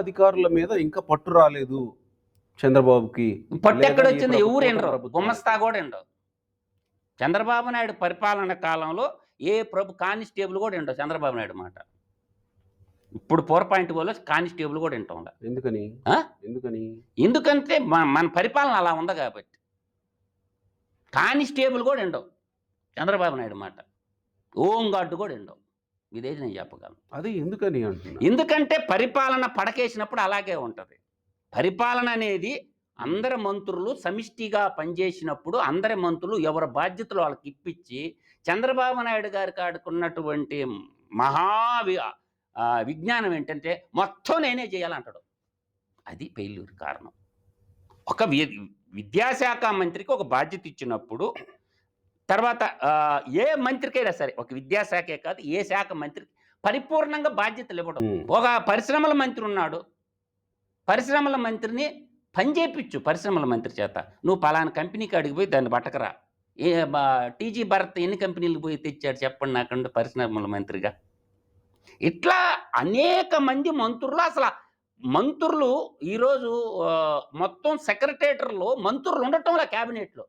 అధికారుల మీద ఇంకా పట్టు రాలేదు చంద్రబాబుకి. పట్టెక్కడొచ్చింది? ఎవరు ఎండరు, గుమ్మస్తా కూడా ఎండవు. చంద్రబాబు నాయుడు పరిపాలన కాలంలో ఏ కానిస్టేబుల్ కూడా ఎండవు చంద్రబాబు నాయుడు మాట. ఇప్పుడు 4.0లో కానిస్టేబుల్ కూడా వింటాం. ఎందుకంటే మన పరిపాలన అలా ఉంది కాబట్టి. కానిస్టేబుల్ కూడా ఎండవు చంద్రబాబు నాయుడు మాట. హోమ్ గార్డు కూడా ఎండవు. ఇదేది నేను చెప్పగలను. అది ఎందుకని అంటున్నా? ఎందుకంటే పరిపాలన పడకేసినప్పుడు అలాగే ఉంటుంది. పరిపాలన అనేది అందరి మంత్రులు సమిష్టిగా పనిచేసినప్పుడు అందరి మంత్రులు ఎవరి బాధ్యతలు వాళ్ళకి ఇప్పించి చంద్రబాబు నాయుడు గారికి ఆడుకున్నటువంటి విజ్ఞానం ఏంటంటే మొత్తం నేనే చేయాలంటాడు. అది ఫెయిల్యూర్ కారణం. ఒక విద్యాశాఖ మంత్రికి ఒక బాధ్యత ఇచ్చినప్పుడు తర్వాత ఏ మంత్రికైనా సరే, ఒక విద్యాశాఖే కాదు ఏ శాఖ మంత్రికి పరిపూర్ణంగా బాధ్యతలు ఇవ్వడం. ఒక పరిశ్రమల మంత్రి ఉన్నాడు, పరిశ్రమల మంత్రిని పనిచేయించు. పరిశ్రమల మంత్రి చేత నువ్వు పలానా కంపెనీకి అడిగి పోయి దాన్ని పట్టకరా. టీజీ భరత్ ఎన్ని కంపెనీలకు పోయి తెచ్చాడు చెప్పండి నాకంటే పరిశ్రమల మంత్రిగా. ఇట్లా అనేక మంది మంత్రులు, అసలు మంత్రులు ఈరోజు మొత్తం సెక్రటేరియట్లో మంత్రులు ఉండటంలో క్యాబినెట్లో